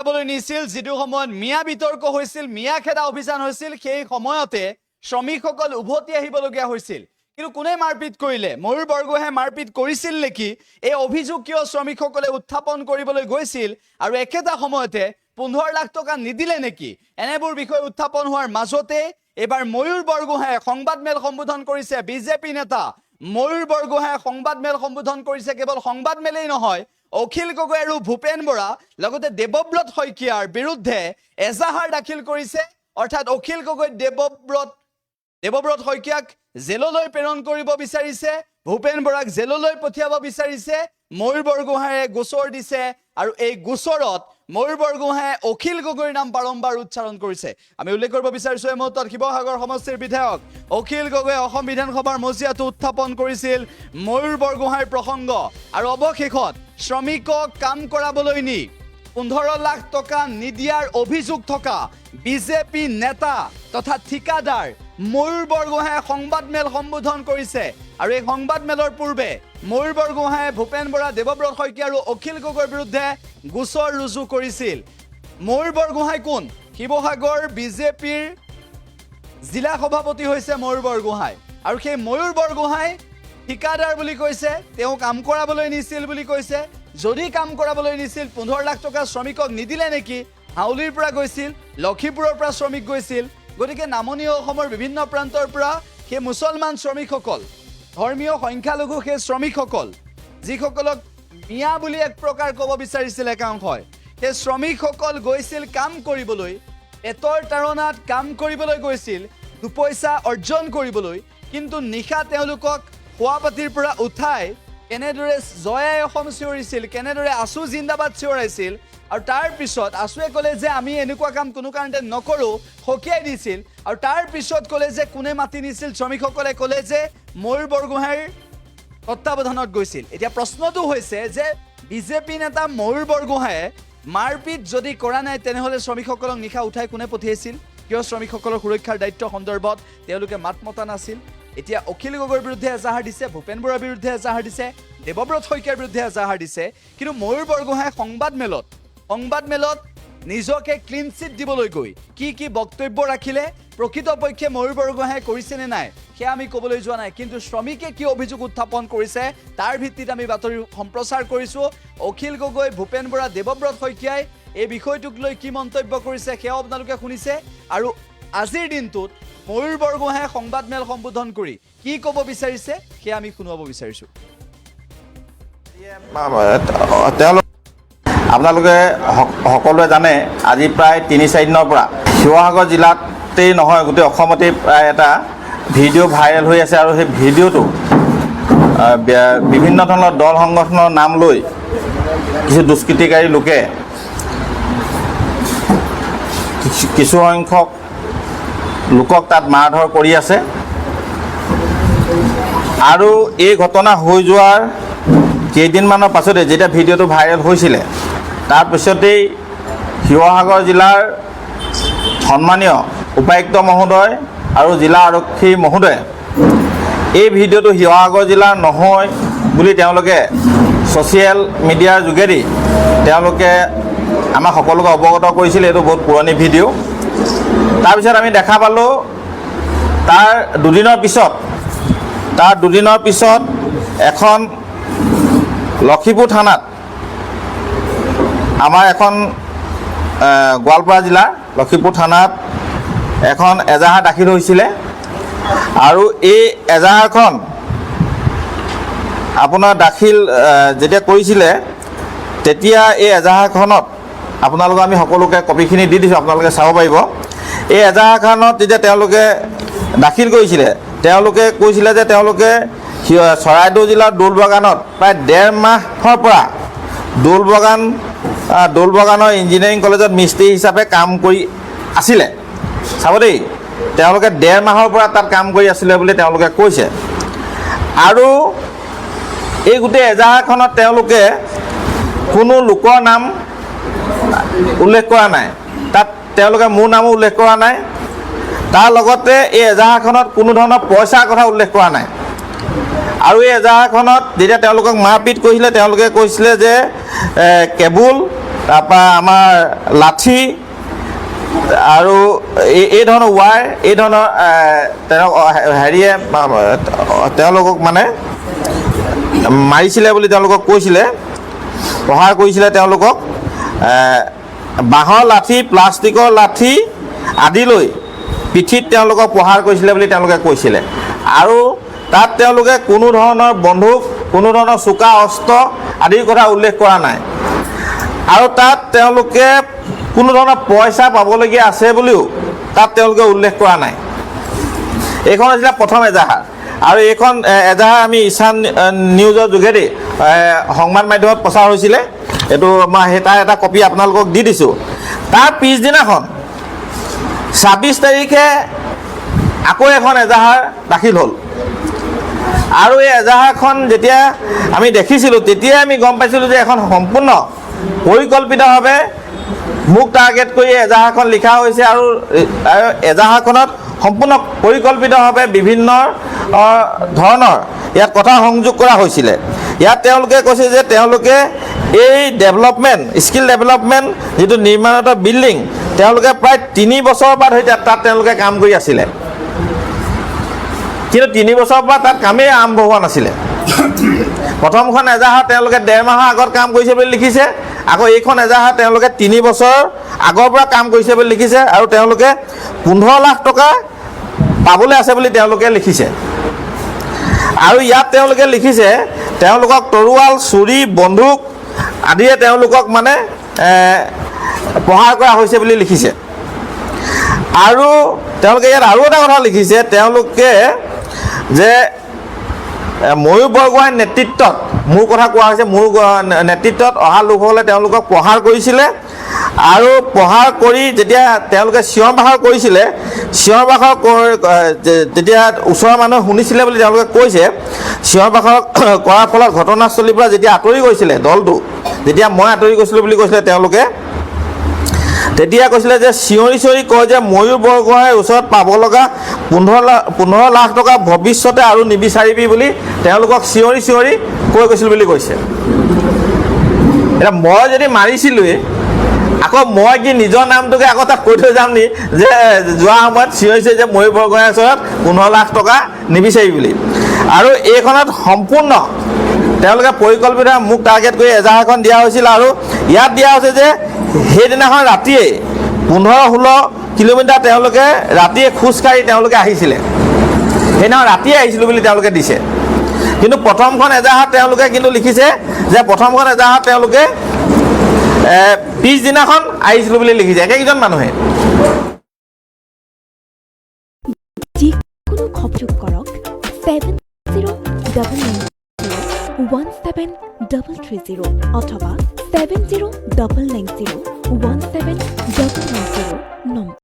নিছিল যেটো সময়ত মিয়া বিতৰ্ক হৈছিল মিয়া খেদা অভিযান হৈছিল সেই সময়তে শ্ৰমিকসকল উভতি আহিবলগীয়া হৈছিল কিন্তু কোনে মাৰপিট কৰিলে ময়ূৰ বৰগোহাঁয়ে মাৰপিট কৰিছিল নেকি এই অভিযোগ কিয় শ্ৰমিকসকলে উত্থাপন কৰিবলৈ গৈছিল আৰু একেটা সময়তে 15 লাখ টকা নিদিলে নেকি এনেবোৰ বিষয় উত্থাপন হোৱাৰ মাজতে এবাৰ ময়ূৰ বৰগোহাঁয়ে সংবাদমেল সম্বোধন কৰিছে বিজেপি নেতা ময়ূৰ বৰগোহাঁয়ে সংবাদমেল সম্বোধন কৰিছে কেৱল সংবাদমেলেই নহয় অখিল গগৈ আৰু ভূপেন বৰা লগতে দেৱব্ৰত শইকীয়াৰ বিৰুদ্ধে এজাহাৰ দাখিল কৰিছে অৰ্থাৎ অখিল গগৈ দেৱব্ৰত শইকীয়াক জেললৈ প্ৰেৰণ কৰিব বিচাৰিছে ভূপেন বৰাক জেললৈ পঠিয়াব বিচাৰিছে ময়ূৰ বৰগোহাঁয়ে গোচৰ দিছে আৰু এই গোচৰত ময়ূৰ বৰগোহাঁয়ে অখিল গগৈৰ নাম বাৰম্বাৰ উচ্চাৰণ কৰিছে আমি উল্লেখ কৰিব বিচাৰিছো এই মুহূৰ্তত শিৱসাগৰ সমষ্টিৰ বিধায়ক অখিল গগৈয়ে অসম বিধানসভাৰ মজিয়াটো উত্থাপন কৰিছিল ময়ূৰ বৰগোহাঁইৰ প্ৰসংগ আৰু অৱশেষত শ্ৰমিকক কাম কৰাবলৈ নি 15 লাখ টকা নিদিয়াৰ অভিযোগ থকা বিজেপি নেতা তথা ঠিকাদাৰ ময়ূৰ বৰগোহাঁয়ে সংবাদমেল সম্বোধন কৰিছে আৰু এই সংবাদমেলৰ পূৰ্বে ময়ূৰ বৰগোহাঁয়ে ভূপেন বৰা দেৱব্ৰত শইকীয়া আৰু অখিল গগৈৰ বিৰুদ্ধে গোচৰ ৰুজু কৰিছিল ময়ূৰ বৰগোহাঁই কোন শিৱসাগৰ বিজেপিৰ জিলা সভাপতি হৈছে ময়ূৰ বৰগোহাঁই আৰু সেই ময়ূৰ বৰগোহাঁই ঠিকাদাৰ বুলি কৈছে তেওঁ কাম কৰাবলৈ নিছিল বুলি কৈছে যদি কাম কৰাবলৈ নিছিল 15 লাখ টকা শ্ৰমিকক নিদিলে নেকি হাউলিৰ পৰা গৈছিল লক্ষীপুৰৰ পৰা শ্ৰমিক গৈছিল গতিকে নামনি অসমৰ বিভিন্ন প্ৰান্তৰ পৰা সেই মুছলমান শ্ৰমিকসকল ধৰ্মীয় সংখ্যালঘু সেই শ্ৰমিকসকল যিসকলক মিয়া বুলি এক প্ৰকাৰ ক'ব বিচাৰিছিল একাংশই সেই শ্ৰমিকসকল গৈছিল কাম কৰিবলৈ এতৰ তাৰণাত কাম কৰিবলৈ গৈছিল দুপইচা অৰ্জন কৰিবলৈ কিন্তু নিশা তেওঁলোকক খোৱাপাতিৰ পৰা উঠাই কেনেদৰে জয় অসম চিঞৰিছিল কেনেদৰে আছু জিন্দাবাদ চিঞৰাইছিল আৰু তাৰ পিছত আছুৱে ক'লে যে আমি এনেকুৱা কাম কোনো কাৰণতে নকৰোঁ হকিয়াই দিছিল আৰু তাৰ পিছত ক'লে যে কোনে মাতি নিছিল শ্ৰমিকসকলে ক'লে যে ময়ূৰ বৰগোহাঁইৰ তত্ত্বাৱধানত গৈছিল এতিয়া প্ৰশ্নটো হৈছে যে বিজেপি নেতা ময়ূৰ বৰগোহাঁয়ে মাৰপিট যদি কৰা নাই তেনেহ'লে শ্ৰমিকসকলক নিশা উঠাই কোনে পঠিয়াইছিল কিয় শ্ৰমিকসকলৰ সুৰক্ষাৰ দায়িত্ব সন্দৰ্ভত তেওঁলোকে মাত মতা নাছিল এতিয়া অখিল গগৈৰ বিৰুদ্ধে এজাহাৰ দিছে ভূপেন বৰাৰ বিৰুদ্ধে এজাহাৰ দিছে দেৱব্ৰত শইকীয়াৰ বিৰুদ্ধে এজাহাৰ দিছে কিন্তু ময়ূৰ বৰগোহাঁয়ে সংবাদমেলত নিজকে ক্লিন চিট দিবলৈ গৈ কি বক্তব্য ৰাখিলে প্ৰকৃতপক্ষে ময়ূৰ বৰগোহাঁয়ে কৰিছেনে নাই সেয়া আমি ক'বলৈ যোৱা নাই কিন্তু শ্ৰমিকে কি অভিযোগ উত্থাপন কৰিছে তাৰ ভিত্তিত আমি বাতৰি সম্প্ৰচাৰ কৰিছোঁ অখিল গগৈ ভূপেন বৰা দেৱব্ৰত শইকীয়াই এই বিষয়টোক লৈ কি মন্তব্য কৰিছে সেয়া আপোনালোকে শুনিছে আৰু আজিৰ দিনটোত ময়ূৰ বৰগোহাঁয়ে সংবাদমেল সম্বোধন কৰি কি ক'ব বিচাৰিছে সেয়া আমি শুনাব বিচাৰিছোঁ আপোনালোকে সকলোৱে জানে আজি প্ৰায় 3-4 দিনৰ পৰা শিৱসাগৰ জিলাতেই নহয় গোটেই অসমতে প্ৰায় এটা ভিডিঅ' ভাইৰেল হৈ আছে আৰু সেই ভিডিঅ'টো বিভিন্ন ধৰণৰ দল সংগঠনৰ নাম লৈ কিছু দুষ্কৃতিকাৰী লোকে কিছু সংখ্যক লোকক তাত মাৰধৰ কৰি আছে আৰু এই ঘটনা হৈ যোৱাৰ কেইদিনমানৰ পাছতে যেতিয়া ভিডিঅ'টো ভাইৰেল হৈছিলে তাৰপিছতেই শিৱসাগৰ জিলাৰ সন্মানীয় উপায়ুক্ত মহোদয় আৰু জিলা আৰক্ষী মহোদয়ে এই ভিডিঅ'টো শিৱসাগৰ জিলাৰ নহয় বুলি তেওঁলোকে ছ'চিয়েল মিডিয়াৰ যোগেদি তেওঁলোকে আমাক সকলোকে অৱগত কৰিছিল এইটো বহুত পুৰণি ভিডিঅ' তাৰপিছত আমি দেখা পালোঁ তাৰ দুদিনৰ পিছত এখন লক্ষীপুৰ থানাত আমাৰ এখন গোৱালপাৰা জিলাৰ লক্ষীপুৰ থানাত এখন এজাহাৰ দাখিল হৈছিলে আৰু এই এজাহাৰখন আপোনাৰ দাখিল যেতিয়া কৰিছিলে তেতিয়া এই এজাহাৰখনত আপোনালোকক আমি সকলোকে কপিখিনি দি দিছোঁ আপোনালোকে চাব পাৰিব এই এজাহাৰখনত যেতিয়া তেওঁলোকে দাখিল কৰিছিলে তেওঁলোকে কৈছিলে যে তেওঁলোকে চৰাইদেউ জিলাৰ দৌলবাগানত প্ৰায় 1.5 মাহৰ পৰা দৌলবাগানৰ ইঞ্জিনিয়াৰিং কলেজত মিস্ত্ৰী হিচাপে কাম কৰি আছিলে চাব দেই তেওঁলোকে 1.5 মাহৰ পৰা তাত কাম কৰি আছিলে বুলি তেওঁলোকে কৈছে আৰু এই গোটেই এজাহাৰখনত তেওঁলোকে কোনো লোকৰ নাম উল্লেখ কৰা নাই তাত তেওঁলোকে মোৰ নামো উল্লেখ কৰা নাই তাৰ লগতে এই এজাহাৰখনত কোনো ধৰণৰ পইচাৰ কথা উল্লেখ কৰা নাই আৰু এই এজাহাৰখনত যেতিয়া তেওঁলোকক মাৰপিট কৰিছিলে তেওঁলোকে কৈছিলে যে কেবুল তাৰপৰা আমাৰ লাঠি আৰু এই ধৰণৰ ৱাৰ এই ধৰণৰ হেৰিয়ে তেওঁলোকক মানে মাৰিছিলে বুলি তেওঁলোকক কৈছিলে, প্ৰহাৰ কৰিছিলে তেওঁলোকক। বাঁহৰ লাঠি, প্লাষ্টিকৰ লাঠি আদি লৈ পিঠিত তেওঁলোকক প্ৰহাৰ কৰিছিলে বুলি তেওঁলোকে কৈছিলে। আৰু তাত তেওঁলোকে কোনো ধৰণৰ বন্দুক, কোনো ধৰণৰ চোকা অস্ত্ৰ আদিৰ কথা উল্লেখ কৰা নাই। আৰু তাত তেওঁলোকে কোনো ধৰণৰ পইচা পাবলগীয়া আছে বুলিও তাত তেওঁলোকে উল্লেখ কৰা নাই। এইখন হৈছিলে প্ৰথম এজাহাৰ। আৰু এইখন এজাহাৰ আমি ঈশান নিউজৰ যোগেদি সংবাদ মাধ্যমত প্ৰচাৰ হৈছিলে। এইটো মই তাৰ এটা কপি আপোনালোকক দি দিছোঁ। তাৰ পিছদিনাখন 26 তাৰিখে আকৌ এখন এজাহাৰ দাখিল হ'ল। আৰু এই এজাহাৰখন যেতিয়া আমি দেখিছিলোঁ তেতিয়াই আমি গম পাইছিলোঁ যে এখন সম্পূৰ্ণ পৰিকল্পিতভাৱে মোক টাৰ্গেট কৰি এজাহাৰখন লিখা হৈছে। আৰু এজাহাৰখনত সম্পূৰ্ণ পৰিকল্পিতভাৱে বিভিন্ন ধৰণৰ ইয়াত কথা সংযোগ কৰা হৈছিলে। ইয়াত তেওঁলোকে কৈছে যে তেওঁলোকে এই ডেভেলপমেণ্ট, স্কিল ডেভেলপমেণ্ট যিটো নিৰ্মাণত বিল্ডিং, তেওঁলোকে প্ৰায় 3 বছৰৰ পৰা ধৰি তাত তেওঁলোকে কাম কৰি আছিলে। কিন্তু 3 বছৰৰ পৰা তাত কামেই আৰম্ভ হোৱা নাছিলে। প্ৰথমখন এজাহাৰ তেওঁলোকে 1.5 মাহৰ আগত কাম কৰিছে বুলি লিখিছে। আকৌ এইখন এজাহাৰ তেওঁলোকে 3 বছৰ আগৰ পৰা কাম কৰিছে বুলি লিখিছে। আৰু তেওঁলোকে 15 লাখ টকা পাবলৈ আছে বুলি তেওঁলোকে লিখিছে। আৰু ইয়াত তেওঁলোকে লিখিছে তেওঁলোকক তৰোৱাল, ছুৰী, বন্দুক আদিয়ে তেওঁলোকক মানে প্ৰহাৰ কৰা হৈছে বুলি লিখিছে। আৰু তেওঁলোকে ইয়াত আৰু এটা কথা লিখিছে, তেওঁলোকে যে ময়ূৰ বৰগোহাঁইৰ নেতৃত্বত, মোৰ কথা কোৱা হৈছে, মোৰ নেতৃত্বত অহা লোকসকলে তেওঁলোকক প্ৰহাৰ কৰিছিলে। আৰু প্ৰহাৰ কৰি যেতিয়া তেওঁলোকে চিঞৰ বাখৰ কৰিছিলে, চিঞৰ বাখৰ যেতিয়া ওচৰৰ মানুহে শুনিছিলে বুলি তেওঁলোকে কৈছে, চিঞৰ বাখৰ কৰাৰ ফলত ঘটনাস্থলীৰ পৰা যেতিয়া আঁতৰি গৈছিলে দলটো, যেতিয়া মই আঁতৰি গৈছিলোঁ বুলি কৈছিলে তেওঁলোকে, তেতিয়া কৈছিলে যে চিঞৰি চিঞৰি কয় যে ময়ূৰ বৰগোহাঁইৰ ওচৰত পাব লগা 15 লাখ টকা ভৱিষ্যতে আৰু নিবিচাৰিবি বুলি তেওঁলোকক চিঞৰি চিঞৰি কৈ গৈছিল বুলি কৈছে। এতিয়া মই যদি মাৰিছিলোঁৱেই, আকৌ মই কি নিজৰ নামটোকে আকৌ তাক কৈ থৈ যাম নি যে যোৱা সময়ত চিঞৰিছে যে ময়ূৰ বৰগোহাঁইৰ ওচৰত 15 লাখ টকা নিবিচাৰি বুলি। আৰু এইখনত সম্পূৰ্ণ তেওঁলোকে পৰিকল্পিত মোক টাৰ্গেট কৰি এজাহাৰখন দিয়া হৈছিল। আৰু ইয়াত দিয়া হৈছে যে সেইদিনাখন ৰাতিয়ে 15-16 কিলোমিটাৰ তেওঁলোকে ৰাতিয়ে খোজকাঢ়ি তেওঁলোকে আহিছিলে। সেইদিনাখন ৰাতিয়ে আহিছিলোঁ বুলি তেওঁলোকে দিছে। কিন্তু প্ৰথমখন এজাহাৰত তেওঁলোকে কিন্তু লিখিছে যে প্ৰথমখন এজাহাৰত তেওঁলোকে পিছদিনাখন আহিছিলোঁ বুলি লিখিছে একেইজন মানুহে। যিকোনো খবৰ কৰক 7099017330 অথবা 7099017990 নম্বৰ।